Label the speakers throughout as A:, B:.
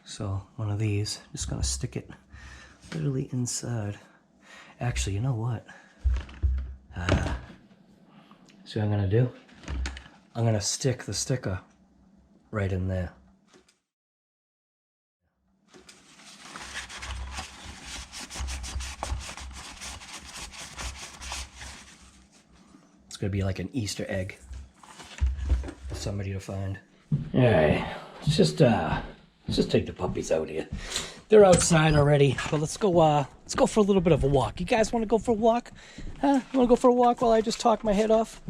A: So one of these, just gonna stick it literally inside. Actually, you know what? See what I'm gonna do? I'm gonna stick the sticker right in there. It's gonna be like an Easter egg for somebody to find. All right, let's just take the puppies out here. They're outside already, but let's go for a little bit of a walk. You guys want to go for a walk? Huh? Want to go for a walk while I just talk my head off?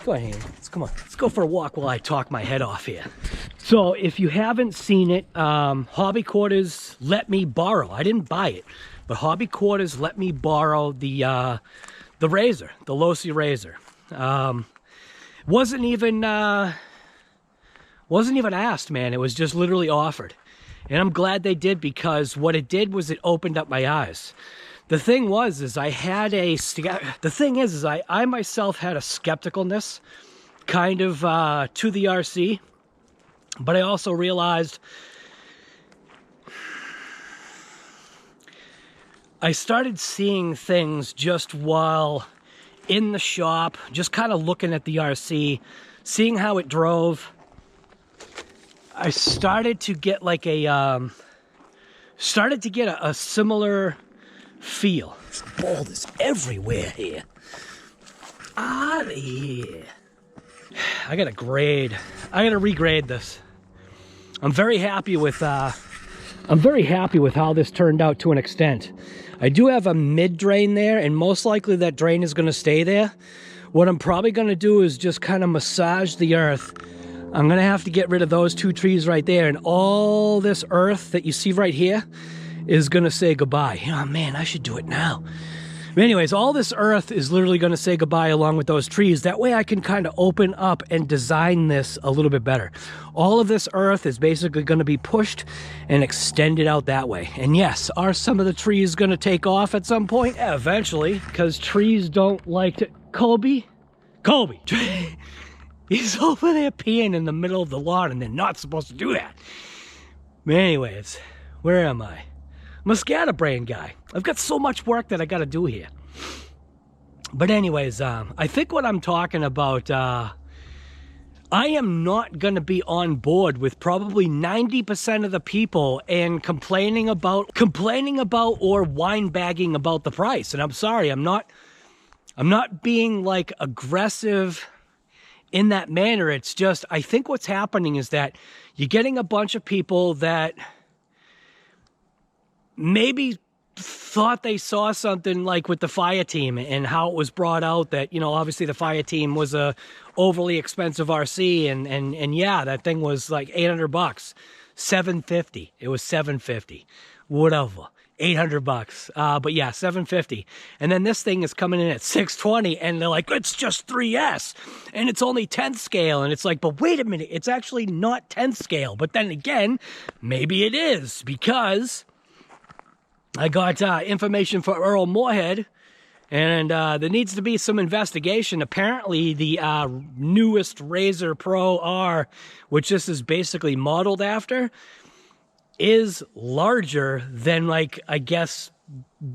A: Go ahead, come on. Let's go for a walk while I talk my head off here. So if you haven't seen it, Hobby Quarters let me borrow. I didn't buy it, but Hobby Quarters let me borrow the razor, the Losi razor. Wasn't even asked, man. It was just literally offered. And I'm glad they did, because what it did was it opened up my eyes. The thing was, is I had I myself had a skepticalness kind of to the RC, but I also realized I started seeing things just while in the shop, just kind of looking at the RC, seeing how it drove. I started to get like a similar feel. This ball is everywhere here. Out of here. I gotta regrade this. I'm very happy with how this turned out to an extent. I do have a mid drain there, and most likely that drain is gonna stay there. What I'm probably gonna do is just kind of massage the earth. I'm gonna have to get rid of those two trees right there, and all this earth that you see right here is gonna say goodbye. Oh man, I should do it now. But anyways, all this earth is literally gonna say goodbye along with those trees. That way I can kind of open up and design this a little bit better. All of this earth is basically gonna be pushed and extended out that way. And yes, are some of the trees gonna take off at some point? Yeah, eventually, because trees don't like to... Colby? He's over there peeing in the middle of the lawn, and they're not supposed to do that. But anyways, where am I? I'm a scatterbrain guy. I've got so much work that I got to do here. But anyways, I think what I'm talking about, I am not going to be on board with probably 90% of the people and complaining about or wine bagging about the price. And I'm sorry, I'm not being like aggressive in that manner. It's just, I think what's happening is that you're getting a bunch of people that maybe thought they saw something like with the fire team and how it was brought out that, you know, obviously the fire team was a overly expensive RC, and yeah, that thing was like $800, $750. It was $750, whatever. $800, but yeah, $750. And then this thing is coming in at $620, and they're like, it's just 3S, and it's only 10th scale. And it's like, but wait a minute, it's actually not 10th scale. But then again, maybe it is, because I got information for Earl Moorhead, and there needs to be some investigation. Apparently, the newest RZR Pro R, which this is basically modeled after, is larger than, like, I guess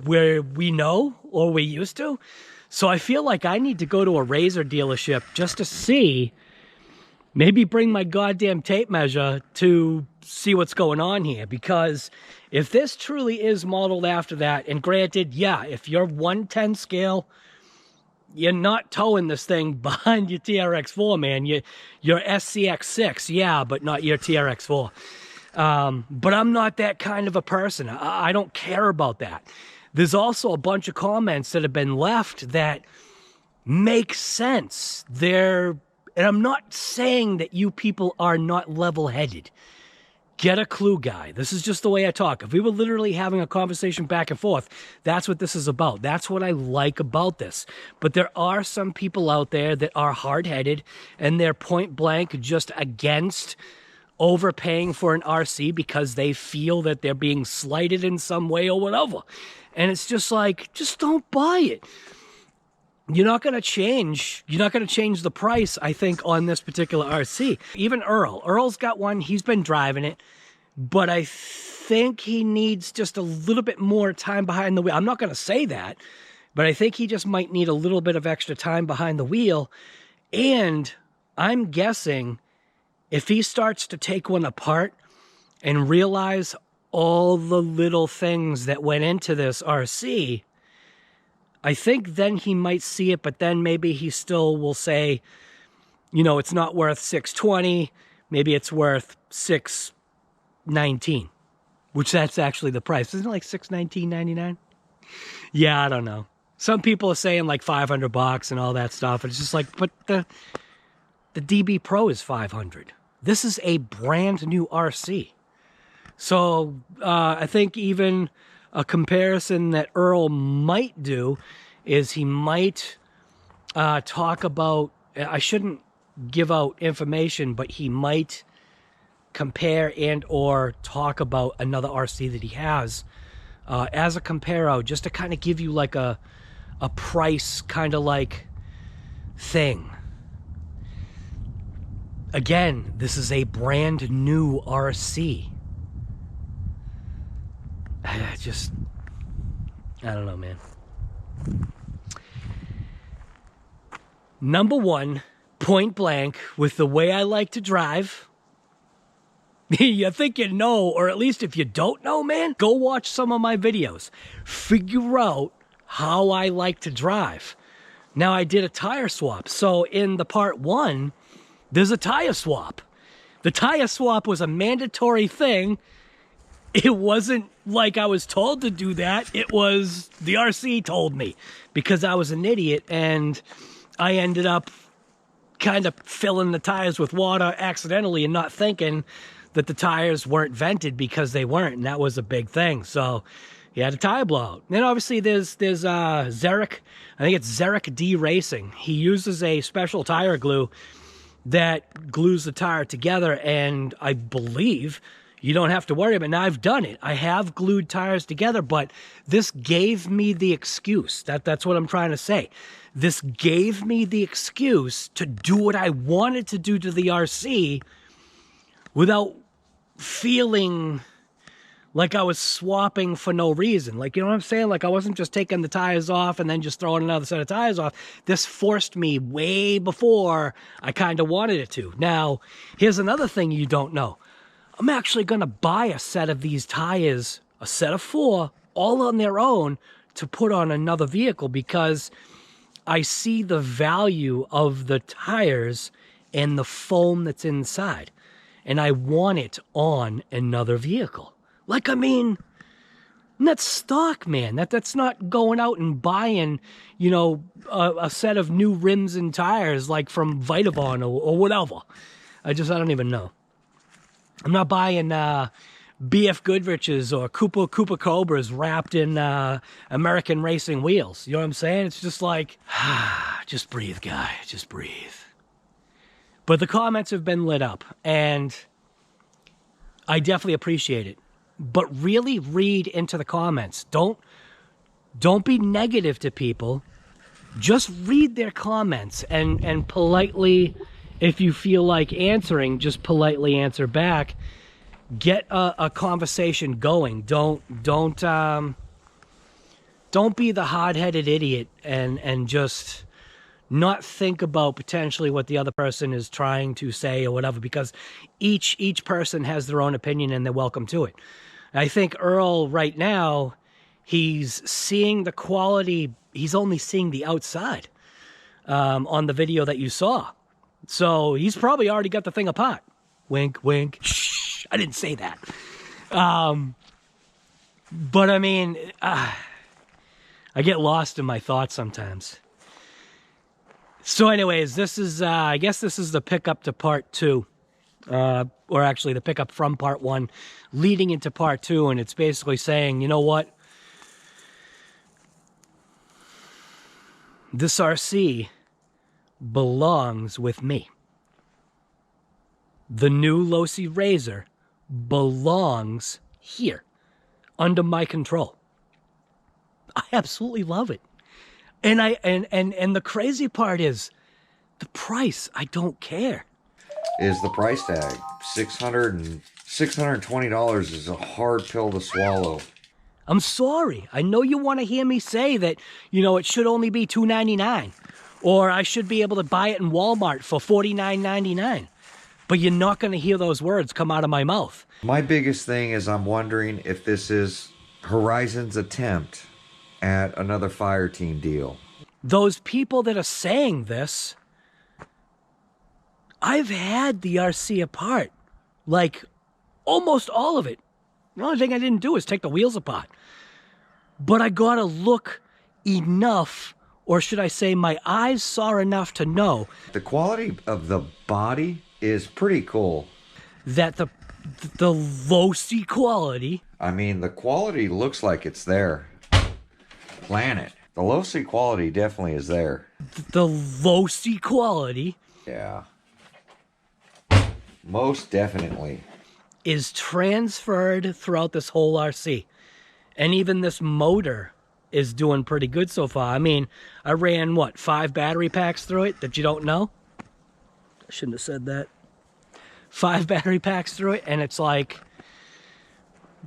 A: where we know or we used to. So I feel like I need to go to a RZR dealership just to see, maybe bring my goddamn tape measure to see what's going on here. Because if this truly is modeled after that, and granted, yeah, if you're 110 scale, you're not towing this thing behind your TRX4, man. Your SCX6, yeah, but not your TRX4. But I'm not that kind of a person. I don't care about that. There's also a bunch of comments that have been left that make sense. And I'm not saying that you people are not level-headed. Get a clue, guy. This is just the way I talk. If we were literally having a conversation back and forth, that's what this is about. That's what I like about this. But there are some people out there that are hard-headed, and they're point blank just against overpaying for an RC because they feel that they're being slighted in some way or whatever. And it's just like, just don't buy it. You're not going to change the price, I think, on this particular RC. Even Earl's got one. He's been driving it, but I think he needs just a little bit more time behind the wheel. I'm not going to say that, but I think he just might need a little bit of extra time behind the wheel. And I'm guessing if he starts to take one apart and realize all the little things that went into this RC, I think then he might see it, but then maybe he still will say, you know, it's not worth $620, maybe it's worth $619, which that's actually the price. Isn't it like $619.99? Yeah, I don't know. Some people are saying like $500 and all that stuff. It's just like, but the DB Pro is $500. This is a brand new RC. So I think even a comparison that Earl might do is he might talk about, I shouldn't give out information, but he might compare and or talk about another RC that he has as a comparo, just to kind of give you like a price kind of like thing. Again, this is a brand new RC. I don't know, man. Number one, point blank, with the way I like to drive. You think you know, or at least if you don't know, man, go watch some of my videos. Figure out how I like to drive. Now, I did a tire swap. So in the part one, there's a tire swap. The tire swap was a mandatory thing. It wasn't like I was told to do that. It was the RC told me because I was an idiot and I ended up kind of filling the tires with water accidentally and not thinking that the tires weren't vented because they weren't, and that was a big thing. So he had a tire blowout. Then obviously there's GENERAC. I think it's GENERAC D Racing. He uses a special tire glue that glues the tire together, and I believe you don't have to worry about it. Now, I've done it. I have glued tires together, but this gave me the excuse. That's what I'm trying to say. This gave me the excuse to do what I wanted to do to the RC without feeling like I was swapping for no reason. Like, you know what I'm saying? Like, I wasn't just taking the tires off and then just throwing another set of tires off. This forced me way before I kind of wanted it to. Now, here's another thing you don't know. I'm actually going to buy a set of these tires, a set of 4, all on their own, to put on another vehicle because I see the value of the tires and the foam that's inside. And I want it on another vehicle. Like, I mean, that's stock, man. That's not going out and buying, you know, a set of new rims and tires like from Vitavon or whatever. I don't even know. I'm not buying BF Goodrich's or Cooper Cobras wrapped in American racing wheels. You know what I'm saying? It's just like, just breathe, guy. Just breathe. But the comments have been lit up, and I definitely appreciate it. But really read into the comments. Don't be negative to people. Just read their comments and politely, if you feel like answering, just politely answer back. Get a conversation going. Don't be the hard-headed idiot and just not think about potentially what the other person is trying to say or whatever, because each person has their own opinion and they're welcome to it. I think Earl right now, he's seeing the quality, he's only seeing the outside on the video that you saw. So he's probably already got the thing apart. Wink, wink. Shh, I didn't say that. But I mean, I get lost in my thoughts sometimes. So anyways, this is, I guess this is the pickup to part 2. Or actually the pickup from part 1 leading into part 2. And it's basically saying, you know what? This RC belongs with me. The new Losi Razor belongs here, under my control. I absolutely love it. And the crazy part is the price. I don't care.
B: Is the price tag $600 and $620 is a hard pill to swallow.
A: I'm sorry. I know you want to hear me say that, you know, it should only be $299, or I should be able to buy it in Walmart for $49.99. But you're not going to hear those words come out of my mouth.
B: My biggest thing is I'm wondering if this is Horizon's attempt at another fire team deal.
A: Those people that are saying this, I've had the RC apart, like almost all of it. The only thing I didn't do is take the wheels apart. But I got to look enough, or should I say my eyes saw enough to know.
B: The quality of the body is pretty cool.
A: That the Losi quality.
B: I mean, the quality looks like it's there. Planet. The Losi quality definitely is there.
A: The Losi quality.
B: Yeah. Most definitely.
A: Is transferred throughout this whole RC. And even this motor is doing pretty good so far. I mean, I ran, what, 5 battery packs through it that you don't know? I shouldn't have said that. 5 battery packs through it, and it's like,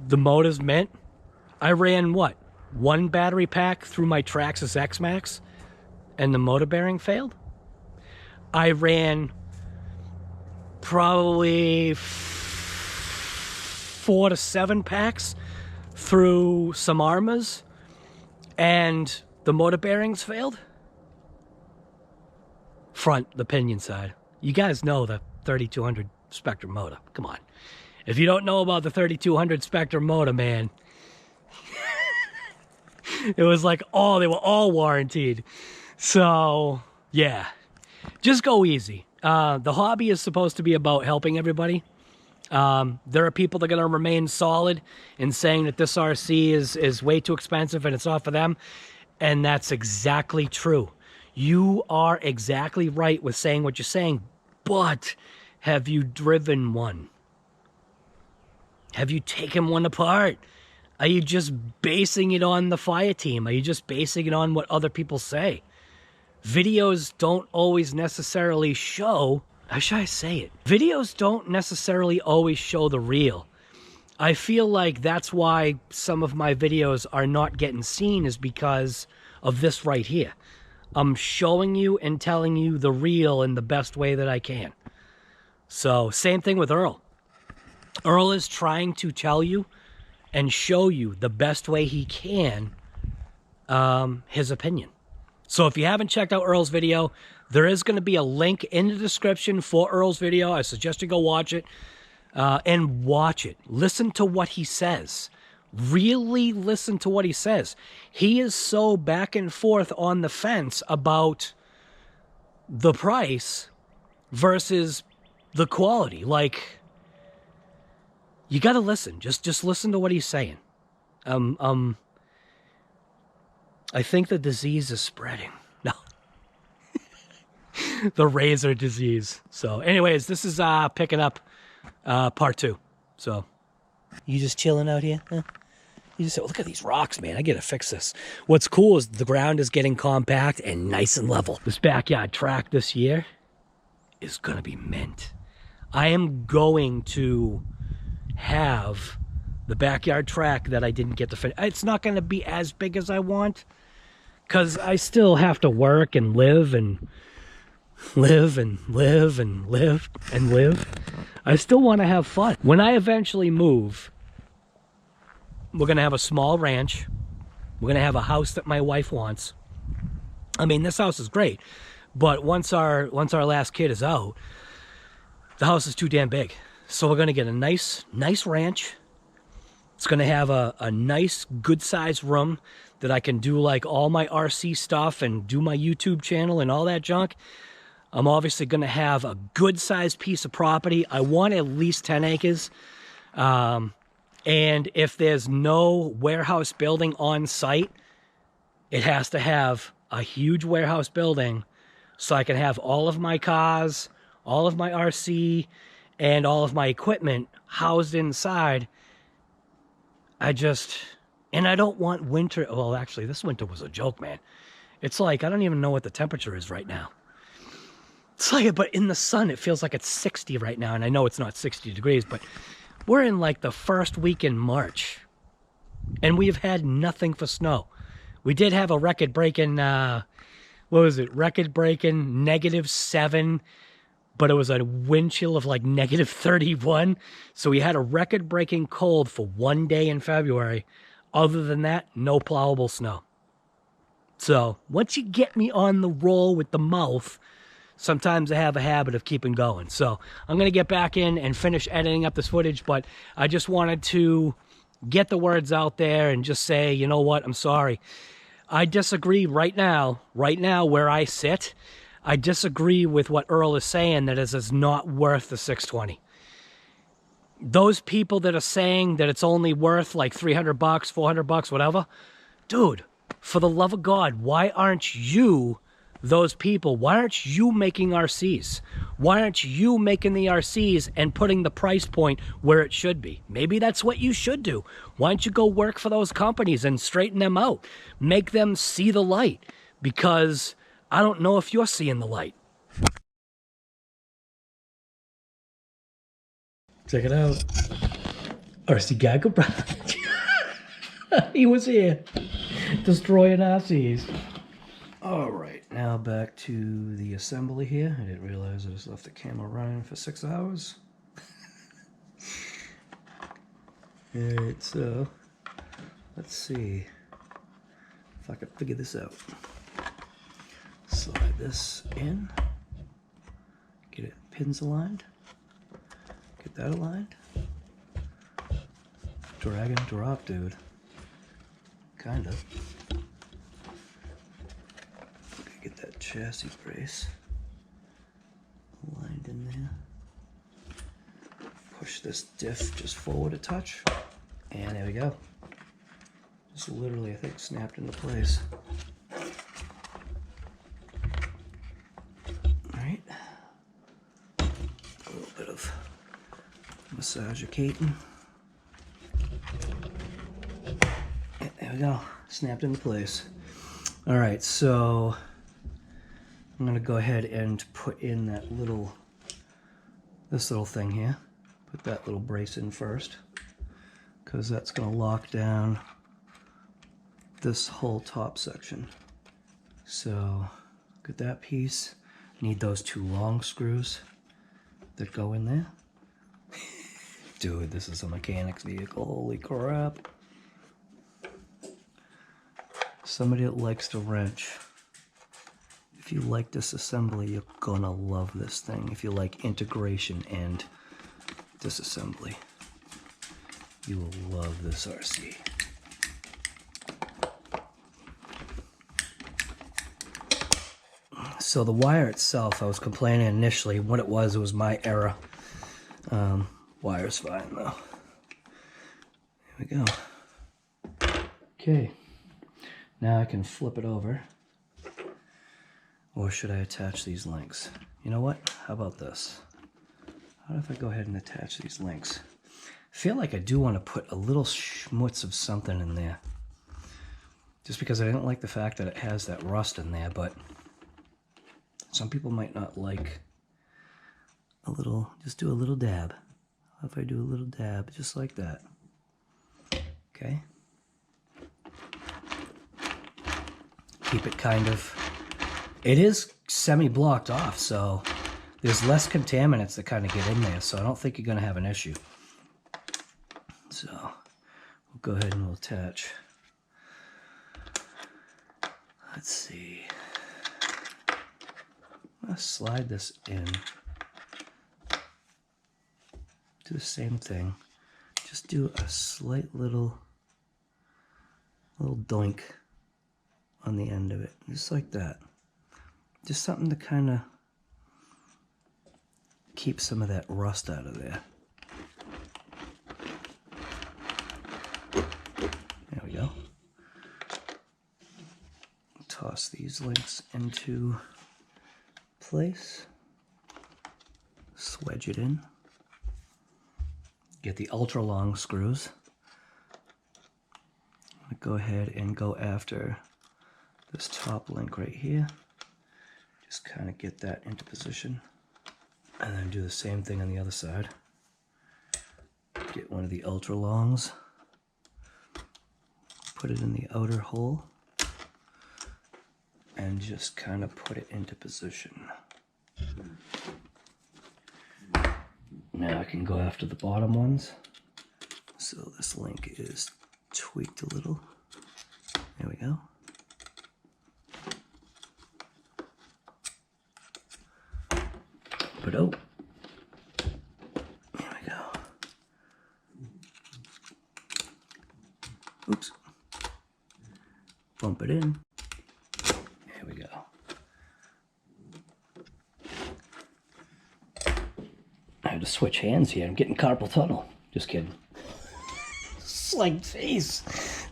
A: the motor's mint. I ran, what, 1 battery pack through my Traxxas X-Max, and the motor bearing failed? I ran probably 4 to 7 packs through some Arrmas, and the motor bearings failed. Front, the pinion side. You guys know the 3200 SPEKTRUM motor. Come on. If you don't know about the 3200 SPEKTRUM motor, man, it was like, oh, they were all warranted. So, yeah. Just go easy. The hobby is supposed to be about helping everybody. There are people that are going to remain solid in saying that this RC is way too expensive and it's not for them. And that's exactly true. You are exactly right with saying what you're saying, but have you driven one? Have you taken one apart? Are you just basing it on the fire team? Are you just basing it on what other people say? Videos don't always necessarily show, how should I say it? Videos don't necessarily always show the real. I feel like that's why some of my videos are not getting seen, is because of this right here. I'm showing you and telling you the real in the best way that I can. So, same thing with Earl. Earl is trying to tell you and show you the best way he can his opinion. So if you haven't checked out Earl's video, there is going to be a link in the description for Earl's video. I suggest you go watch it and watch it. Listen to what he says. Really listen to what he says. He is so back and forth on the fence about the price versus the quality. Like, you got to listen. Just listen to what he's saying. I think the disease is spreading. No. The razor disease. So anyways, this is picking up part 2. So you just chilling out here? Huh? You just say, oh, look at these rocks, man. I got to fix this. What's cool is the ground is getting compact and nice and level. This backyard track this year is going to be mint. I am going to have the backyard track that I didn't get to finish. It's not going to be as big as I want, because I still have to work and live and live and live and live and live. I still want to have fun. When I eventually move, we're going to have a small ranch. We're going to have a house that my wife wants. I mean, this house is great, but once our last kid is out, the house is too damn big. So we're going to get a nice ranch. It's going to have a nice, good-sized room that I can do like all my RC stuff and do my YouTube channel and all that junk. I'm obviously going to have a good-sized piece of property. I want at least 10 acres. And if there's no warehouse building on site, it has to have a huge warehouse building so I can have all of my cars, all of my RC, and all of my equipment housed inside. And I don't want winter. Well, actually, this winter was a joke, man. It's like, I don't even know what the temperature is right now. It's like, but in the sun, it feels like it's 60 right now. And I know it's not 60 degrees, but We're in like the first week in March, and we've had nothing for snow. We did have a record-breaking, what was it? Record-breaking -7, but it was a wind chill of like -31. So we had a record-breaking cold for one day in February. Other than that, no plowable snow. So once you get me on the roll with the mouth, sometimes I have a habit of keeping going. So I'm going to get back in and finish editing up this footage, but I just wanted to get the words out there and just say, you know what, I'm sorry. I disagree right now where I sit. I disagree with what Earl is saying, that it is not worth the 620. Those people that are saying that it's only worth like $300, $400, whatever, dude, for the love of God, why aren't you those people? Why aren't you making RCs? Why aren't you making the RCs and putting the price point where it should be? Maybe that's what you should do. Why don't you go work for those companies and straighten them out? Make them see the light, because I don't know if you're seeing the light. Check it out. RC Guy Garage. He was here destroying RCs. All right, now back to the assembly here. I didn't realize I just left the camera running for 6 hours. Alright, so let's see if I can figure this out. Slide this in, get it pins aligned, get that aligned, drag and drop, dude. Kind of. Get that chassis brace aligned in there. Push this diff just forward a touch, and there we go. Just literally, I think, snapped into place. Alright. A little bit of massagicating. Yeah, there we go. Snapped into place. Alright, so I'm going to go ahead and put in that little, this little thing here. Put that little brace in first, because that's going to lock down this whole top section. So, get that piece. Need those 2 long screws that go in there. Dude, this is a mechanic's vehicle. Holy crap. Somebody that likes to wrench. If you like disassembly, you're gonna love this thing. If you like integration and disassembly, you will love this RC. So the wire itself, I was complaining initially. What it was my error. Wire's fine though. There we go. Okay. Now I can flip it over. Or should I attach these links? You know what? How about this? How if I go ahead and attach these links? I feel like I do want to put a little schmutz of something in there. Just because I didn't like the fact that it has that rust in there, but some people might not like a little, just do a little dab. How if I do a little dab, just like that? Okay. Keep it kind of, it is semi-blocked off, so there's less contaminants that kind of get in there, so I don't think you're going to have an issue. So we'll go ahead and we'll attach. Let's see. I'm going to slide this in. Do the same thing. Just do a slight little doink on the end of it, just like that. Just something to kind of keep some of that rust out of there. There we go. Toss these links into place. Swedge it in. Get the ultra long screws. I'm gonna go ahead and go after this top link right here. Just kind of get that into position. And then do the same thing on the other side. Get one of the ultra longs, put it in the outer hole, and just kind of put it into position. Now I can go after the bottom ones. So this link is tweaked a little. There we go. But oh, there we go. Oops. Bump it in. There we go. I had to switch hands here. I'm getting carpal tunnel. Just kidding. It's like, jeez,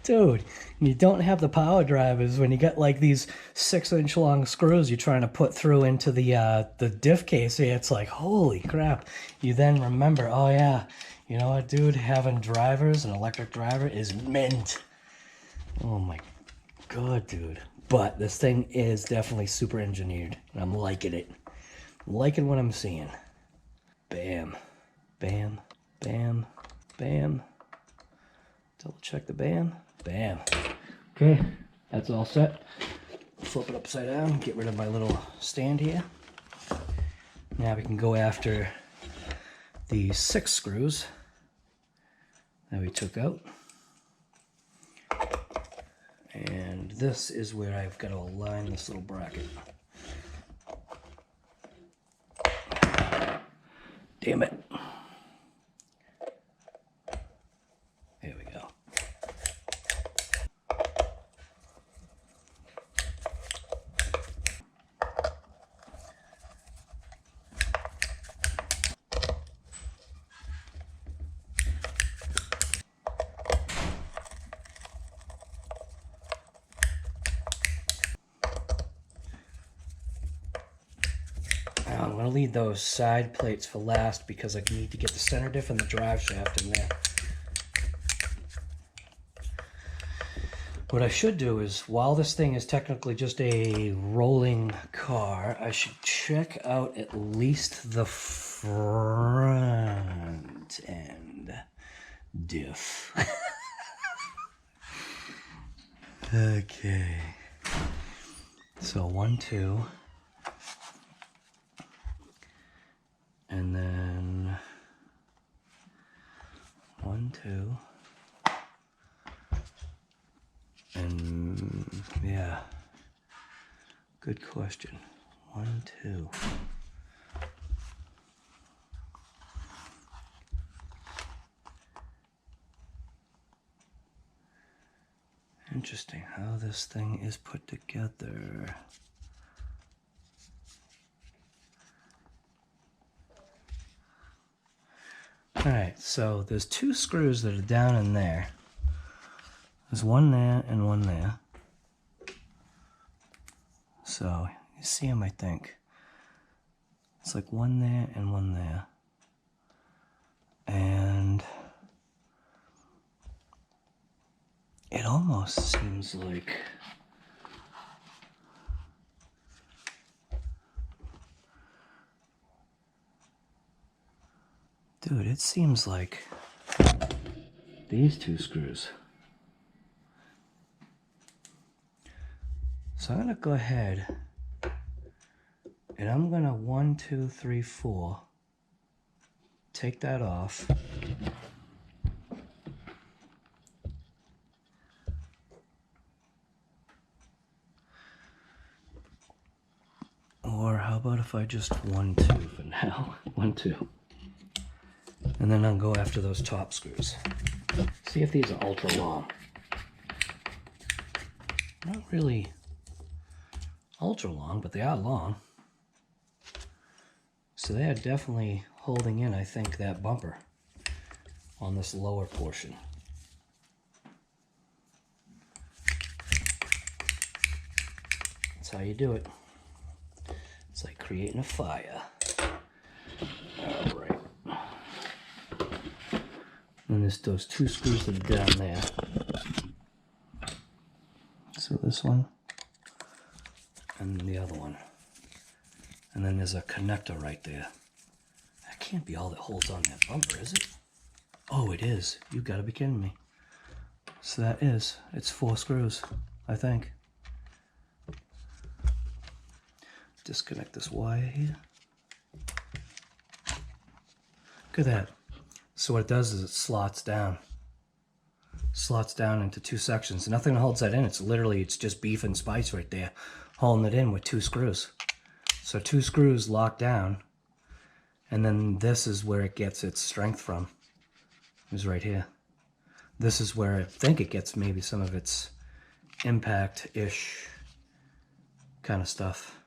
A: dude. You don't have the power drivers when you got like these 6-inch long screws you're trying to put through into the diff case here. It's like, holy crap. You then remember, oh yeah, you know what, dude, having drivers, an electric driver is mint. Oh my god, dude. But this thing is definitely super engineered, and I'm liking it. I'm liking what I'm seeing. Bam, bam, bam, bam. Double check the bam. Bam. Okay, that's all set. Flip it upside down, get rid of my little stand here. Now we can go after the 6 screws that we took out. And this is where I've got to align this little bracket. Damn it. There we go. I'm going to leave those side plates for last because I need to get the center diff and the drive shaft in there. What I should do is, while this thing is technically just a rolling car, I should check out at least the front end diff. Okay. So 1, 2. And then 1, 2. And yeah, good question. 1, 2. Interesting how this thing is put together. Alright, so there's 2 screws that are down in there. There's one there and one there. So, you see them, I think. It's like one there and one there. And it almost seems like dude, it seems like these 2 screws. So I'm going to go ahead and I'm going to 1, 2, 3, 4 take that off. Or how about if I just 1, 2 for now? 1, 2. And then I'll go after those top screws. See if these are ultra long. Not really ultra long, but they are long. So they are definitely holding in, I think, that bumper on this lower portion. That's how you do it. It's like creating a fire. All right. And there's those 2 screws that are down there. So this one and the other one. And then there's a connector right there. That can't be all that holds on that bumper, is it? Oh, it is. You gotta be kidding me. So it's 4 screws, I think. Disconnect this wire here. Look at that. So what it does is it slots down. Slots down into 2 sections. Nothing holds that in. It's just beef and spice right there, holding it in with 2 screws. So 2 screws lock down, and then this is where it gets its strength from. Is right here. This is where I think it gets maybe some of its impact-ish kind of stuff.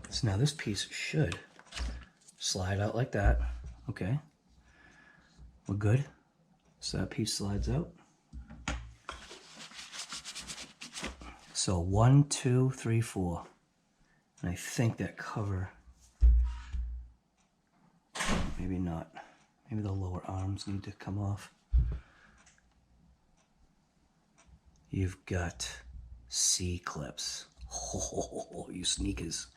A: So now this piece should slide out like that. Okay. We're good. So that piece slides out. So 1, 2, 3, 4. And I think that cover, maybe not. Maybe the lower arms need to come off. You've got C-clips. Oh, you sneakers.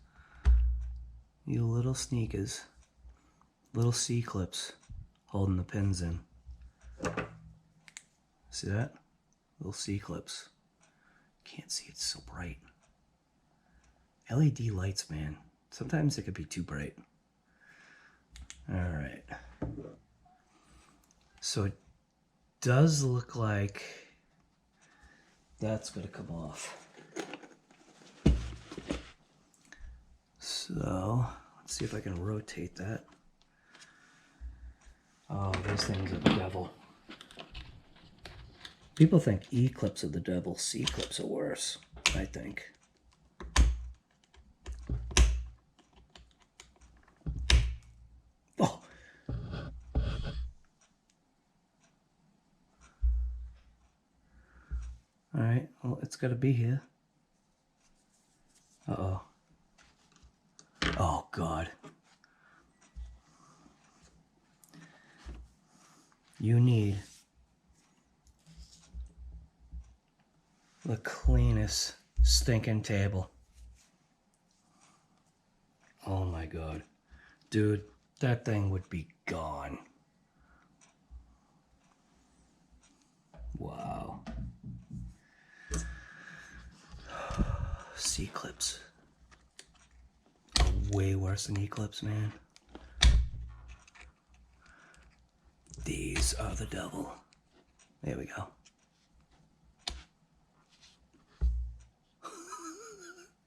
A: You little sneakers. Little C-clips holding the pins in. See that? Little C-clips. Can't see, it's so bright. LED lights, man. Sometimes it could be too bright. Alright. So it does look like that's going to come off. So let's see if I can rotate that. Oh, these things are the devil. People think E clips are the devil, C clips are worse, I think. Oh. Alright, well, it's got to be here. Uh-oh. Oh, God. You need the cleanest stinking table. Oh, my God. Dude, that thing would be gone. Wow. C-clips. Way worse than E-clips, man. These are the devil. There we go.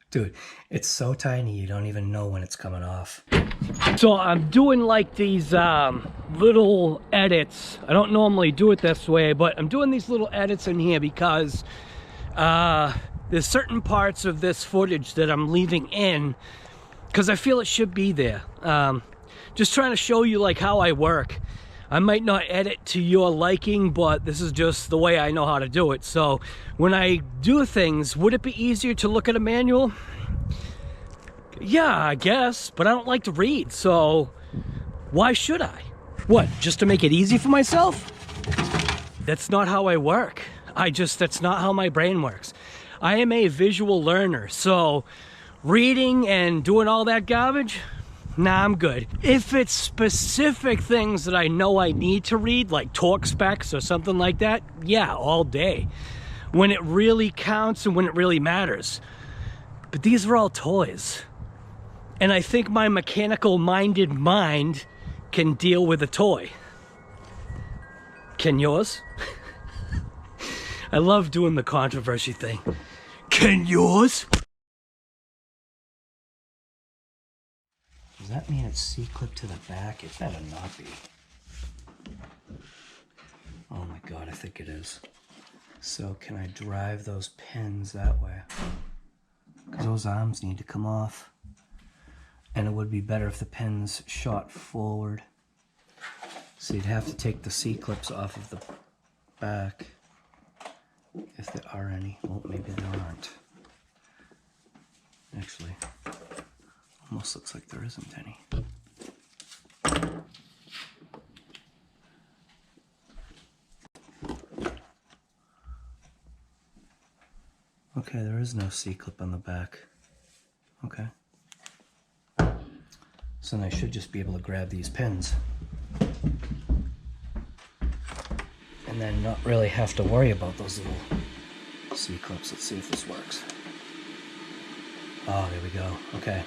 A: Dude, it's so tiny you don't even know when it's coming off. So I'm doing like these little edits. I don't normally do it this way, but I'm doing these little edits in here because there's certain parts of this footage that I'm leaving in because I feel it should be there. Just trying to show you like how I work. I might not edit to your liking, but this is just the way I know how to do it. So when I do things, would it be easier to look at a manual? Yeah, I guess, but I don't like to read, so why should I? What, just to make it easy for myself? That's not how I work. That's not how my brain works. I am a visual learner, so reading and doing all that garbage, nah, I'm good. If it's specific things that I know I need to read, like torque specs or something like that, yeah, all day. When it really counts and when it really matters. But these are all toys. And I think my mechanical-minded mind can deal with a toy. Can yours? I love doing the controversy thing. Can yours? Does that mean it's C-clipped to the back? It better not be. Oh my God, I think it is. So can I drive those pins that way? Because those arms need to come off. And it would be better if the pins shot forward. So you'd have to take the C-clips off of the back. If there are any. Well, maybe there aren't. Actually, almost looks like there isn't any. Okay, there is no C-clip on the back. Okay. So then I should just be able to grab these pins. And then not really have to worry about those little C-clips. Let's see if this works. Oh, there we go. Okay.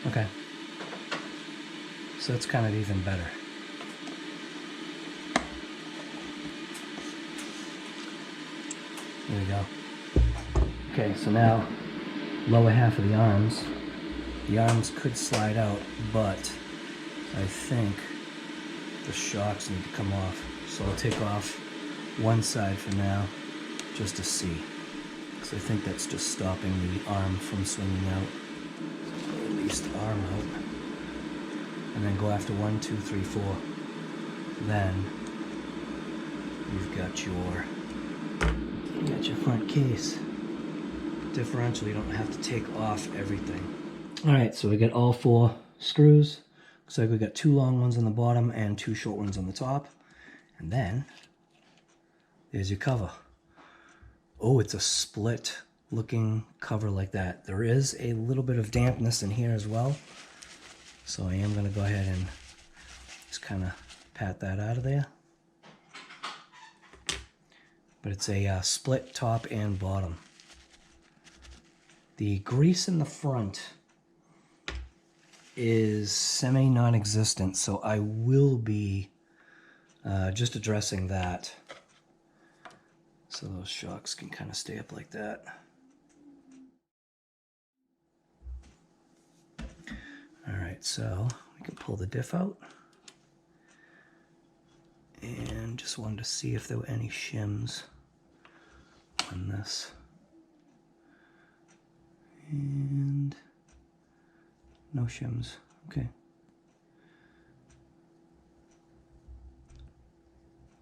A: Okay. So that's kind of even better. There we go. Okay, so now lower half of the arms. The arms could slide out, but I think the shocks need to come off. So I'll take off one side for now, just to see. Because I think that's just stopping the arm from swinging out. Or at least the arm out. And then go after 1, 2, 3, 4. Then you've got your front case. Differential, you don't have to take off everything. Alright, so we got all 4 screws. Looks like we got 2 long ones on the bottom and 2 short ones on the top. And then there's your cover. Oh, it's a split looking cover like that. There is a little bit of dampness in here as well. So I am going to go ahead and just kind of pat that out of there. But it's a split top and bottom. The grease in the front is semi-non-existent, so I will be just addressing that. So those shocks can kind of stay up like that. Alright, so we can pull the diff out. And just wanted to see if there were any shims on this. And no shims. Okay.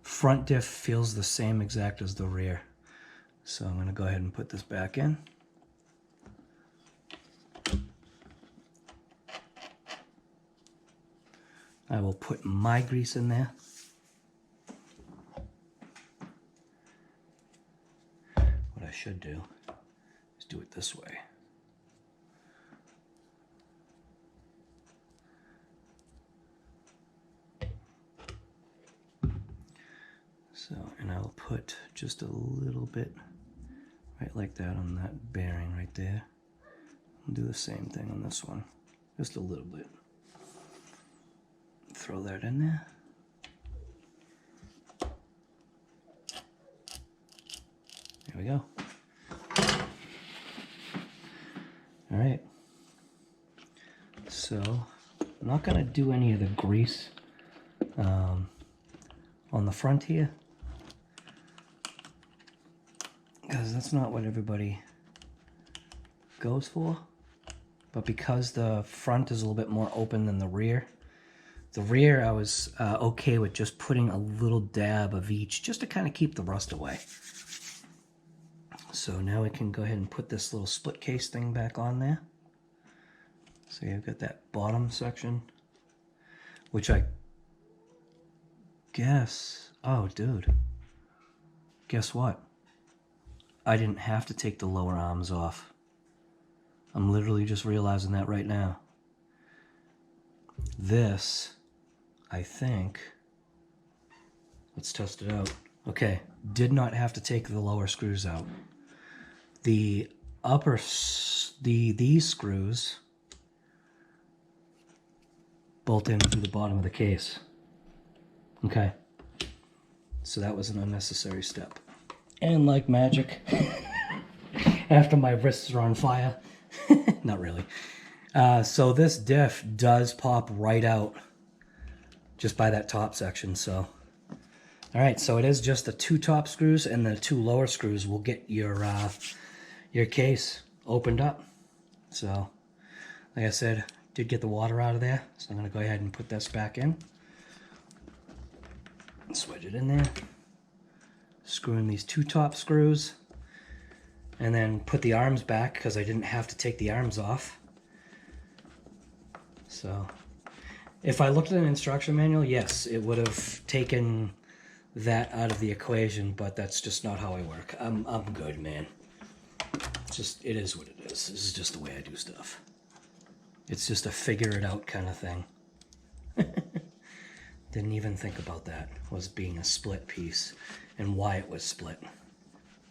A: Front diff feels the same exact as the rear. So I'm going to go ahead and put this back in. I will put my grease in there. What I should do is do it this way. So, and I'll put just a little bit right like that on that bearing right there. I'll do the same thing on this one, just a little bit. Throw that in there. There we go. All right. So, I'm not going to do any of the grease on the front here, because that's not what everybody goes for. But because the front is a little bit more open than the rear I was okay with just putting a little dab of each just to kind of keep the rust away. So now we can go ahead and put this little split case thing back on there. So you've got that bottom section, which I guess, oh dude, guess what? I didn't have to take the lower arms off. I'm literally just realizing that right now. This, I think, let's test it out. Okay, did not have to take the lower screws out. The upper, these screws bolt in through the bottom of the case. Okay, so that was an unnecessary step. And like magic, after my wrists are on fire, not really. So this diff does pop right out just by that top section. So, all right, so it is just the 2 top screws, and the 2 lower screws will get your case opened up. So, like I said, did get the water out of there, so I'm going to go ahead and put this back in. Switch it in there. Screw in these 2 top screws, and then put the arms back because I didn't have to take the arms off. So, if I looked at an instruction manual, yes, it would have taken that out of the equation, but that's just not how I work. I'm good, man. It's just, it is what it is. This is just the way I do stuff. It's just a figure it out kind of thing. Didn't even think about that, was being a split piece and why it was split.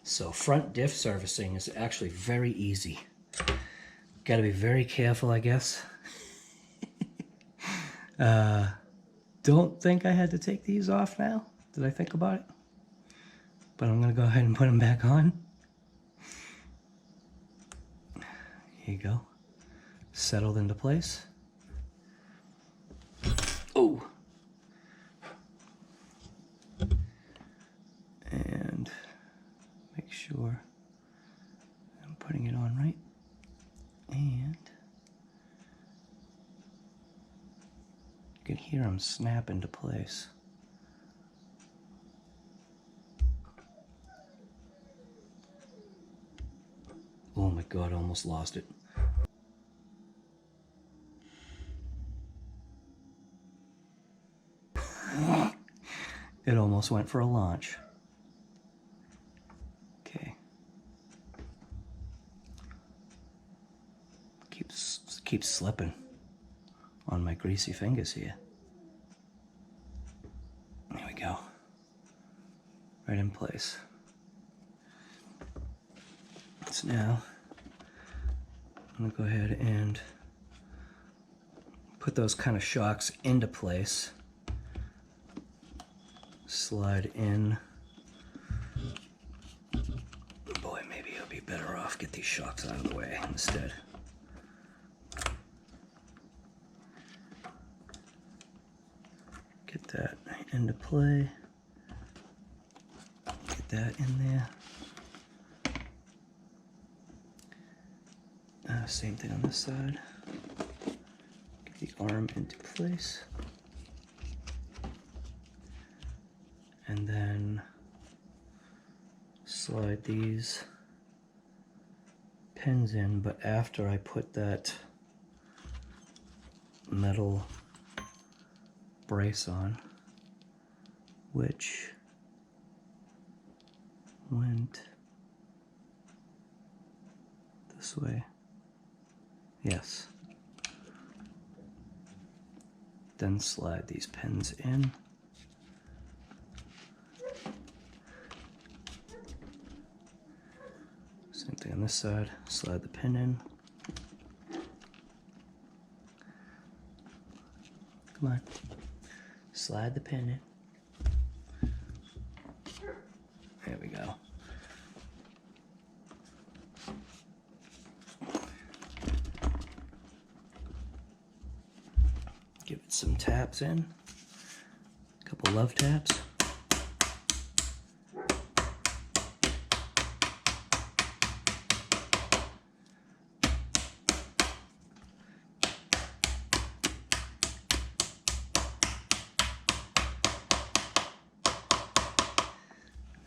A: So front diff servicing is actually very easy. Got to be very careful, I guess. Don't think I had to take these off now. Did I think about it? But I'm going to go ahead and put them back on. Here you go. Settled into place. Oh! And make sure I'm putting it on right. And you can hear them snap into place. Oh my God, I almost lost it. It almost went for a launch. Okay. Keeps slipping on my greasy fingers here. There we go. Right in place. So now I'm gonna go ahead and put those kind of shocks into place. Slide in. Boy, maybe I'll be better off get these shocks out of the way instead. Get that into play. Get that in there. Same thing on this side. Get the arm into place. And then slide these pins in, but after I put that metal brace on, which went this way. Yes. Then slide these pins in. Same thing on this side. Slide the pin in. Come on. Slide the pin in. There we go. Give it some taps in. A couple love taps.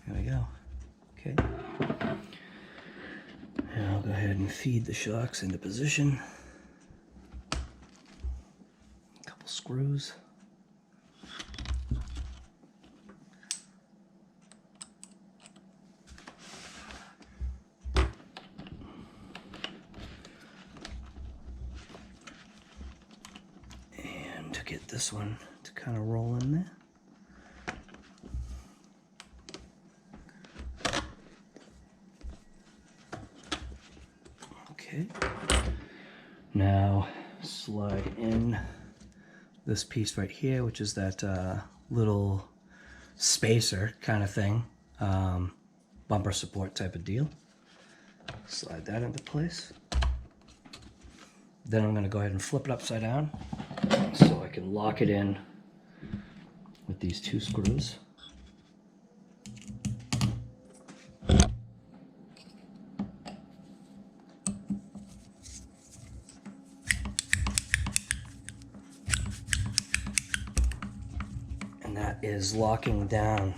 A: There we go. Okay. And I'll go ahead and feed the shocks into position. Screws. And to get this one to kind of roll in there. Okay. Now slide in this piece right here, which is that little spacer kind of thing, bumper support type of deal. Slide that into place. Then I'm going to go ahead and flip it upside down so I can lock it in with these two screws. Is locking down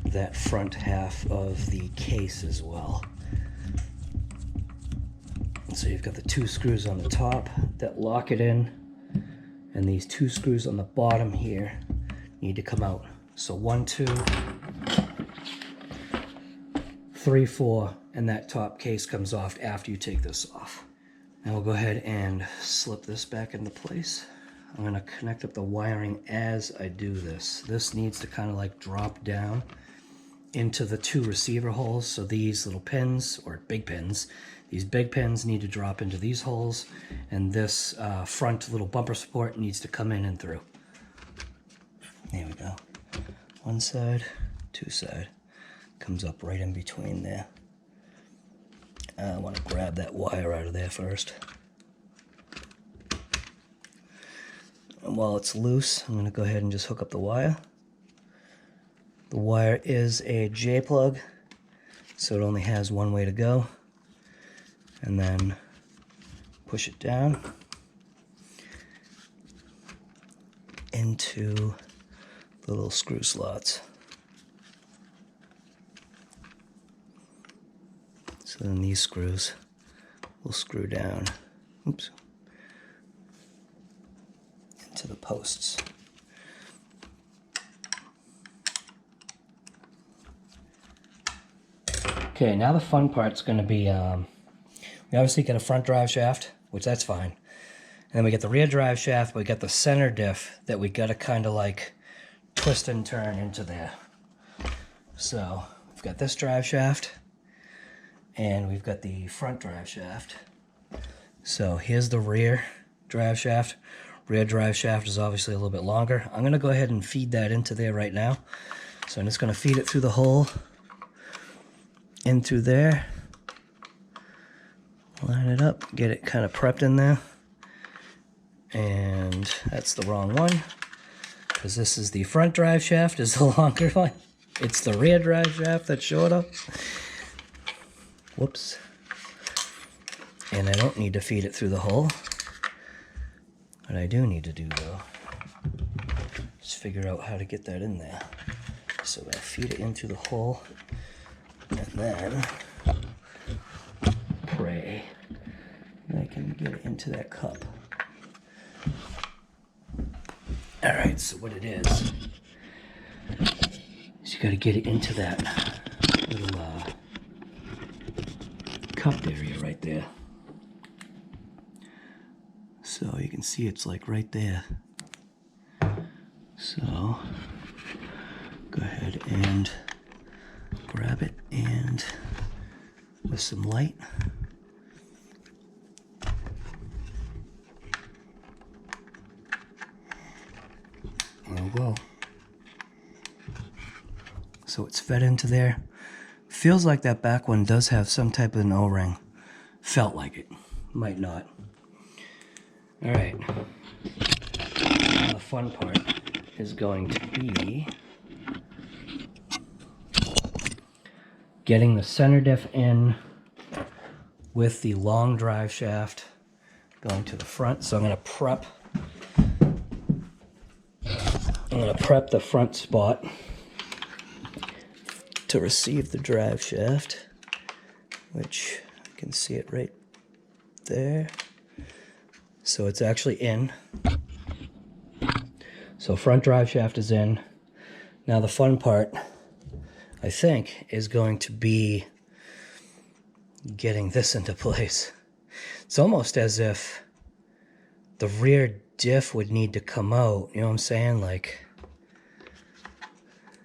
A: that front half of the case as well. And so you've got the two screws on the top that lock it in, and these two screws on the bottom here need to come out. So 1, 2, 3, 4, and that top case comes off after you take this off. Now we'll go ahead and slip this back into place. I'm going to connect up the wiring as I do this. This needs to kind of like drop down into the two receiver holes. So these little pins, or big pins, these big pins need to drop into these holes, and this front little bumper support needs to come in and through. There we go. One side, two side. Comes up right in between there. I want to grab that wire out of there first. And while it's loose, I'm going to go ahead and just hook up the wire. The wire is a J-plug, so it only has one way to go. And then push it down into the little screw slots. So then these screws will screw down, oops, into the posts. Okay, now the fun part's going to be, we obviously get a front drive shaft, which that's fine. And then we get the rear drive shaft, but we got the center diff that we got to kind of like twist and turn into there. So we've got this drive shaft, and we've got the front drive shaft. So here's the rear drive shaft. Rear drive shaft is obviously a little bit longer. I'm going to go ahead and feed that into there right now. So I'm just going to feed it through the hole, in through there, line it up, get it kind of prepped in there. And that's the wrong one, because this is the front drive shaft, is the longer one. It's the rear drive shaft that's shorter. Whoops. And I don't need to feed it through the hole. What I do need to do, though, is figure out how to get that in there. So I feed it in through the hole, and then pray that I can get it into that cup. Alright, so what it is you got to get it into that little cup area right there. So you can see it's like right there. So go ahead and grab it, and with some light, there we go. So it's fed into there. Feels like that back one does have some type of an O-ring. Felt like it. Might not. Alright. Now the fun part is going to be getting the center diff in with the long drive shaft going to the front. So I'm going to prep the front spot to receive the drive shaft, which you can see it right there. So it's actually in. So front drive shaft is in. Now the fun part, I think, is going to be getting this into place. It's almost as if the rear diff would need to come out, you know what I'm saying? Like,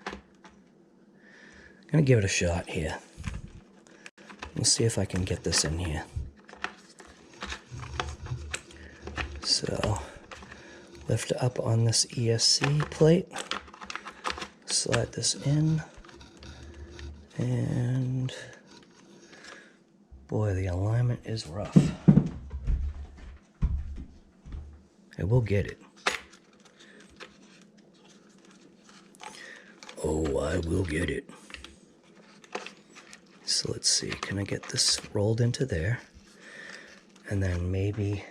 A: I'm gonna give it a shot here. We'll see if I can get this in here. So, lift up on this ESC plate, slide this in, and boy, the alignment is rough. I will get it. Oh, I will get it. So let's see, can I get this rolled into there? And then maybe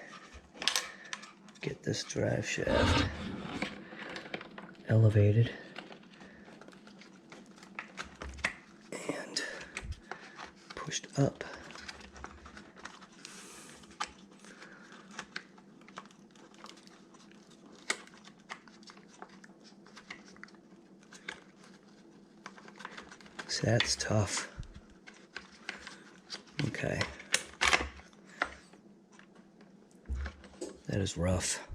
A: get this drive shaft elevated and pushed up. So that's tough. Okay. That is rough.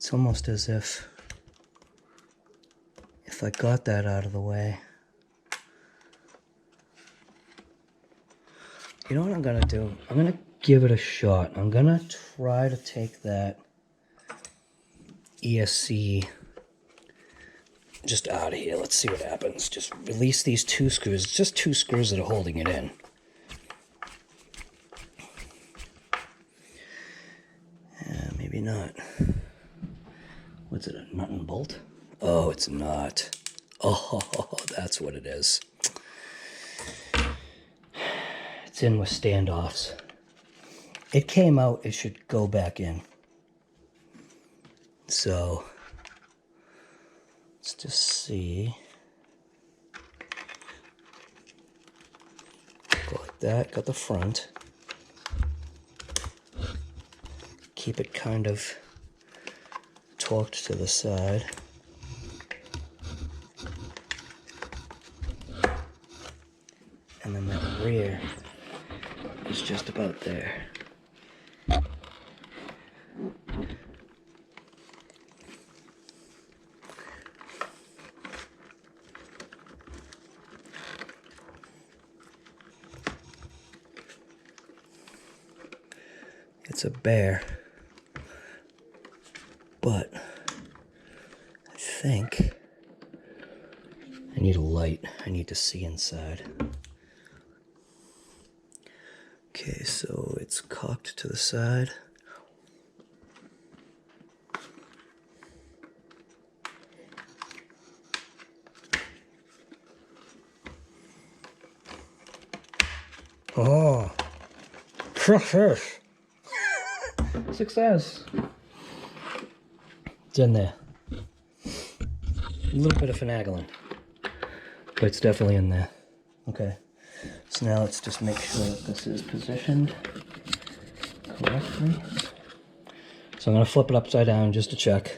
A: It's almost as if I got that out of the way. You know what I'm gonna do? I'm gonna give it a shot. I'm gonna try to take that ESC just out of here. Let's see what happens. Just release these 2 screws. It's just 2 screws that are holding it in. Maybe not. What's it, a nut and bolt? Oh, it's not. Oh, that's what it is. It's in with standoffs. It came out, it should go back in. So, let's just see. Go like that, got the front. Keep it kind of torqued to the side. And then that rear is just about there. It's a bear, but I think I need a light. I need to see inside. Okay, so it's cocked to the side. Oh, success! Success! It's in there. A little bit of finagling, but it's definitely in there. Okay. So now let's just make sure that this is positioned correctly. So I'm going to flip it upside down just to check.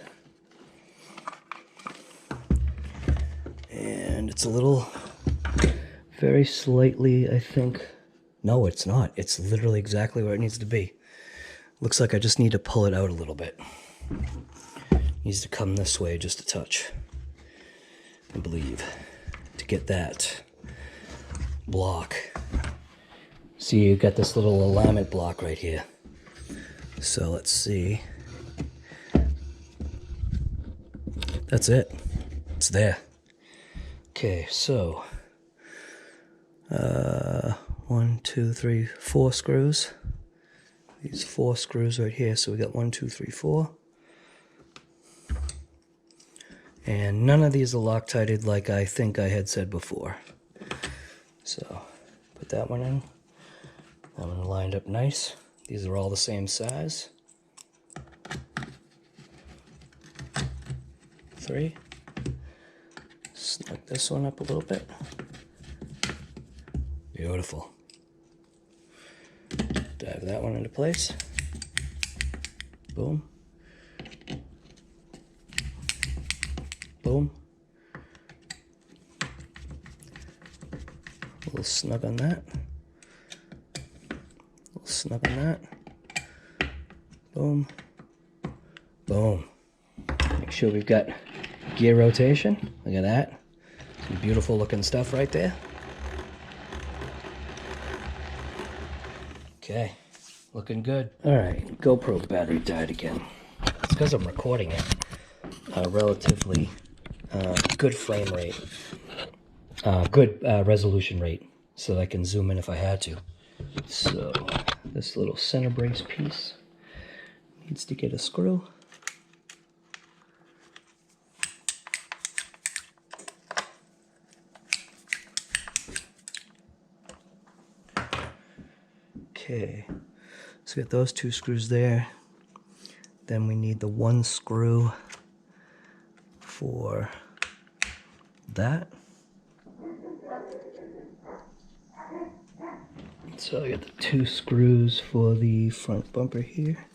A: And it's a little, very slightly, I think. No, it's not. It's literally exactly where it needs to be. Looks like I just need to pull it out a little bit. Needs to come this way just a touch, I believe, to get that block. See, you got this little alignment block right here. So let's see. That's it. It's there. Okay, so 1, 2, 3, 4 screws. These 4 screws right here. So we got 1, 2, 3, 4. And none of these are Loctited like I think I had said before. So put that one in. That one lined up nice. These are all the same size. 3. Snug this one up a little bit. Beautiful. Dive that one into place. Boom. Boom. A little snug on that. A little snug on that. Boom. Boom. Make sure we've got gear rotation. Look at that. Some beautiful looking stuff right there. Okay. Looking good. Alright, GoPro battery died again. It's because I'm recording it. Relatively good frame rate. Good resolution rate. So I can zoom in if I had to. So, this little center brace piece needs to get a screw. Okay, so we got those 2 screws there. Then we need the 1 screw for that. So I got the 2 screws for the front bumper here.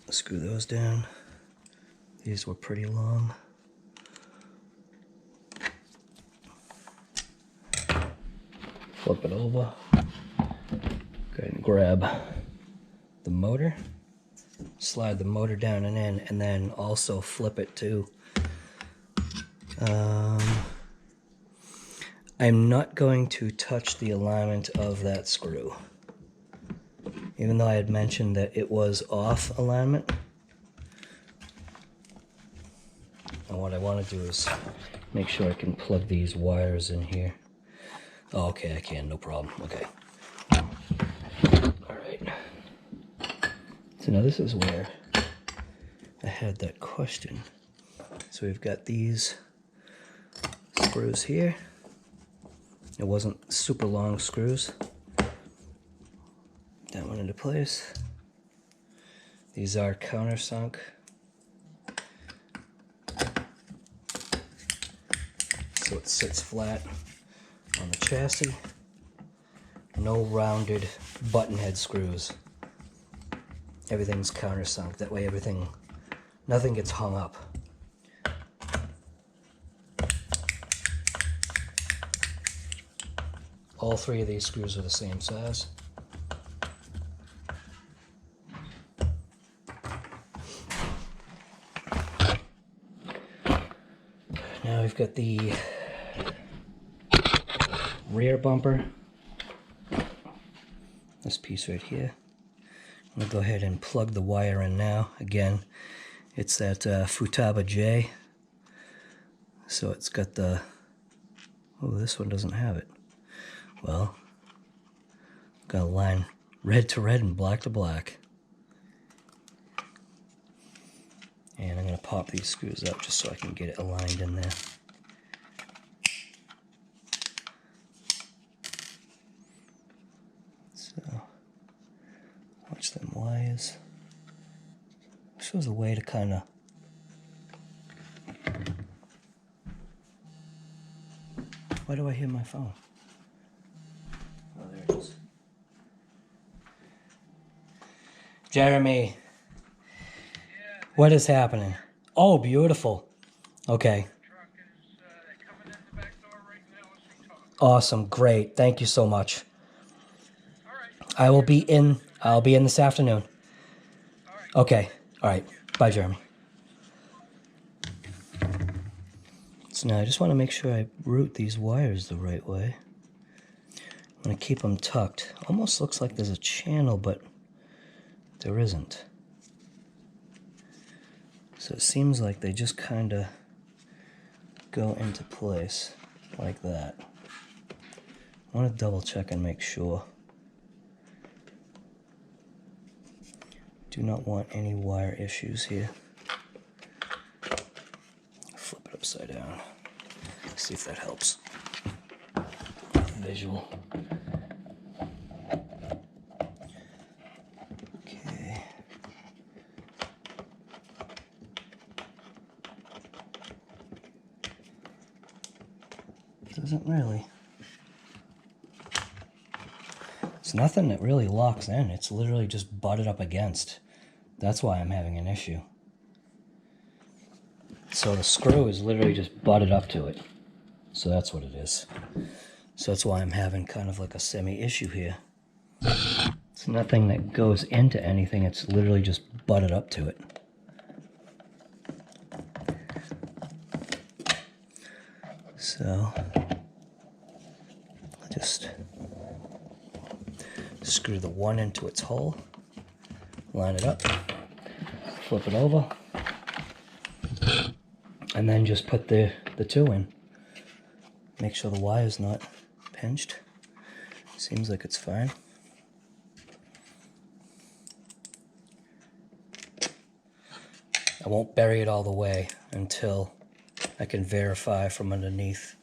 A: Screw those down. These were pretty long. Flip it over. Go ahead and grab the motor. slide the motor down and in, and then also flip it too. I'm not going to touch the alignment of that screw. Even though I had mentioned that it was off alignment. And what I want to do is make sure I can plug these wires in here. Oh, okay, I can, no problem. Okay. Alright. So now this is where I had that question. So we've got these screws here. It wasn't super long screws. That one into place. These are countersunk. So it sits flat on the chassis. No rounded button head screws. Everything's countersunk. That way nothing gets hung up. All three of these screws are the same size. Now we've got the rear bumper. This piece right here. I'm going to go ahead and plug the wire in now. Again, it's that Futaba J. So it's got the... Oh, this one doesn't have it. Well, I'm going to line red to red and black to black. And I'm going to pop these screws up just so I can get it aligned in there. So, watch them wires. This was a way to kind of... Why do I hear my phone? Oh, there it is. Jeremy. What is happening? Oh, beautiful. Okay. Awesome. Great. Thank you so much. I'll be in this afternoon. Okay. All right. Bye, Jeremy. So now I just want to make sure I route these wires the right way. I'm going to keep them tucked. Almost looks like there's a channel, but there isn't. So it seems like they just kind of go into place like that. I want to double check and make sure. Do not want any wire issues here. Flip it upside down. See if that helps. Visual. Okay. Doesn't really. It's nothing that really locks in. It's literally just butted up against. That's why I'm having an issue. So the screw is literally just butted up to it. So that's what it is. So that's why I'm having kind of like a semi-issue here. It's nothing that goes into anything. It's literally just butted up to it. So I'll just screw the one into its hole, line it up, flip it over, and then just put the two in. Make sure the wire's not pinched. Seems like it's fine. I won't bury it all the way until I can verify from underneath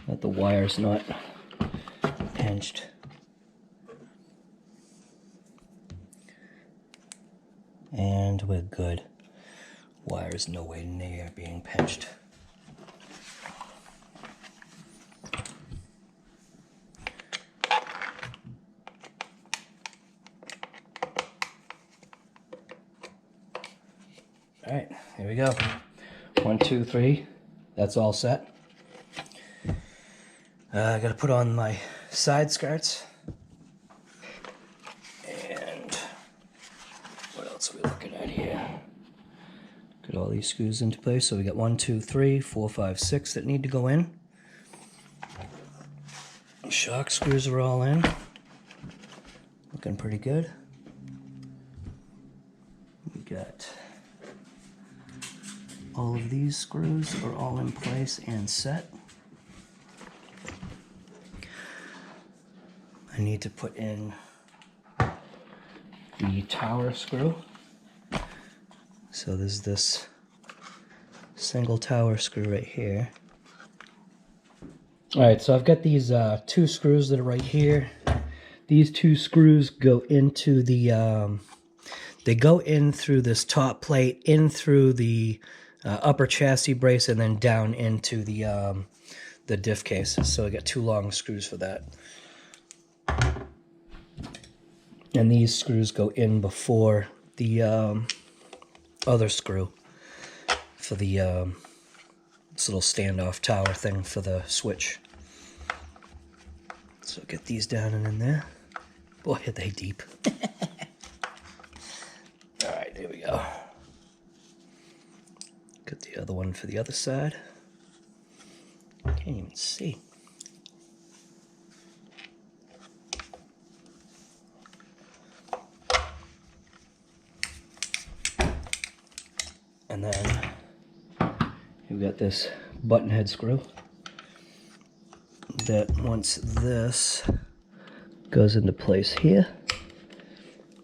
A: that the wire's not pinched. And we're good. Wire's no way near being pinched. Alright, here we go. 1, 2, 3. That's all set. I gotta put on my side skirts. Look at that here. Get all these screws into place. So we got 1, 2, 3, 4, 5, 6 that need to go in. Shock screws are all in. Looking pretty good. We got all of these screws are all in place and set. I need to put in the tower screw. So there's this single tower screw right here. Alright, so I've got these 2 screws that are right here. These 2 screws go into the, they go in through this top plate, in through the upper chassis brace, and then down into the diff case. So I got 2 long screws for that. And these screws go in before the other screw for the this little standoff tower thing for the switch. So get these down and in there. Boy, are they deep. Alright, there we go. Got the other one for the other side. Can't even see. And then you've got this button head screw that once this goes into place here,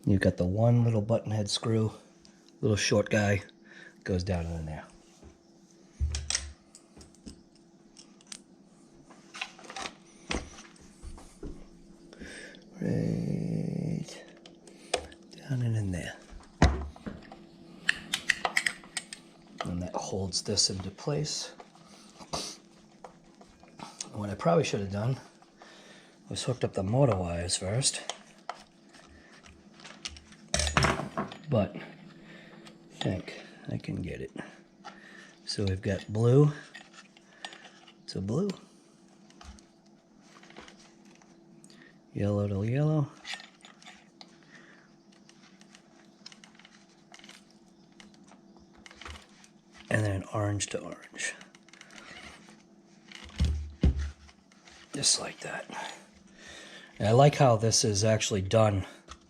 A: you've got the one little button head screw, little short guy, goes down in there. Right down and in there. And that holds this into place. What I probably should have done was hooked up the motor wires first. But I think I can get it. So we've got blue to blue, yellow to yellow, and then orange to orange. Just like that. And I like how this is actually done,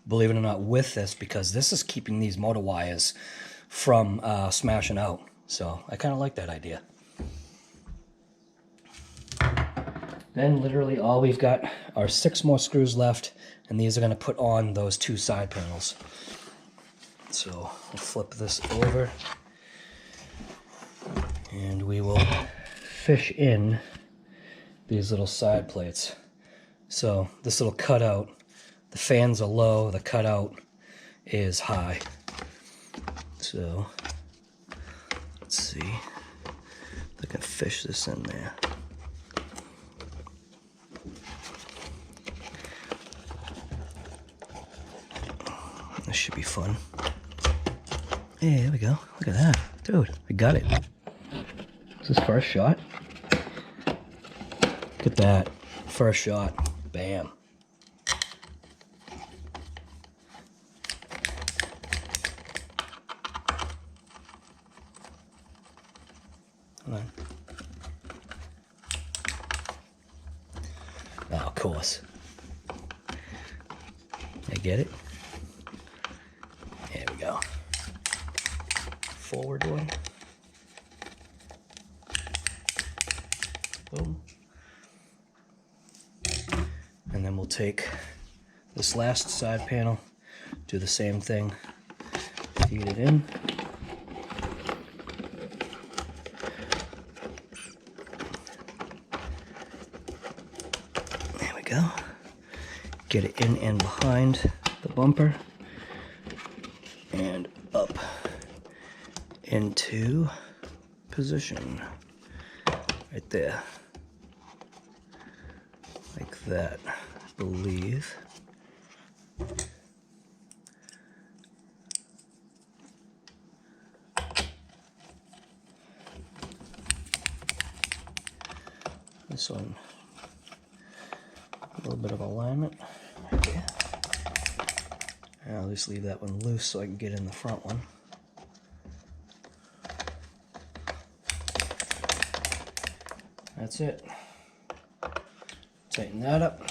A: believe it or not, with this, because this is keeping these motor wires from smashing out. So I kind of like that idea. Then literally all we've got are 6 more screws left, and these are going to put on those 2 side panels. So we'll flip this over, and we will fish in these little side plates. So this little cutout, the fans are low, the cutout is high. So let's see if I can fish this in there. This should be fun. Hey, there we go. Look at that. Dude, I got it. Is this first shot? Look at that. First shot. Bam. Hold on. Oh, of course. I get it. There we go. Forward one. Boom. And then we'll take this last side panel, do the same thing, feed it in. There we go. Get it in and behind the bumper and up into position right there. Like that, I believe. This one, a little bit of alignment right there. I'll just leave that one loose so I can get in the front one. That's it. Tighten that up.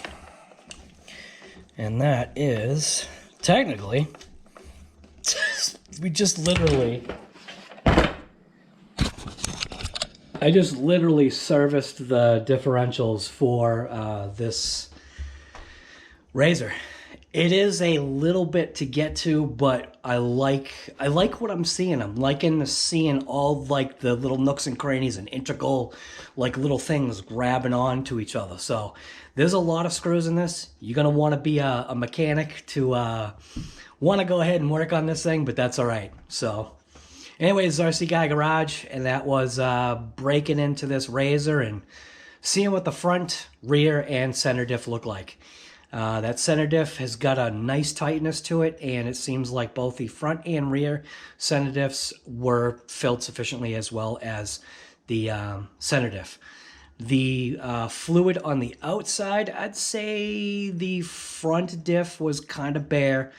A: And that is, technically, I just literally serviced the differentials for this RZR. It is a little bit to get to, but I like what I'm seeing. I'm liking seeing all like the little nooks and crannies and integral like little things grabbing on to each other. So there's a lot of screws in this. You're gonna want to be a mechanic to want to go ahead and work on this thing, but that's all right. So anyways, RC Guy Garage, and that was breaking into this RZR and seeing what the front, rear, and center diff look like. That center diff has got a nice tightness to it, and it seems like both the front and rear center diffs were filled sufficiently, as well as the center diff. The fluid on the outside, I'd say the front diff was kind of bare.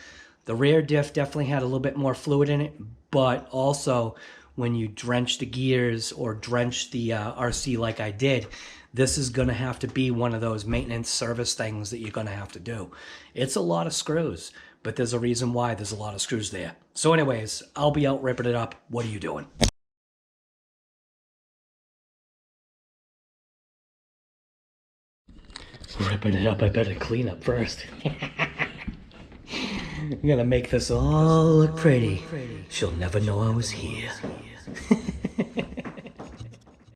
A: The rear diff definitely had a little bit more fluid in it, but also when you drench the gears or drench the RC like I did, this is going to have to be one of those maintenance service things that you're going to have to do. It's a lot of screws, but there's a reason why there's a lot of screws there. So anyways, I'll be out ripping it up. What are you doing? Ripping it up, I better clean up first. I'm gonna make this all look pretty. She'll never know I was here.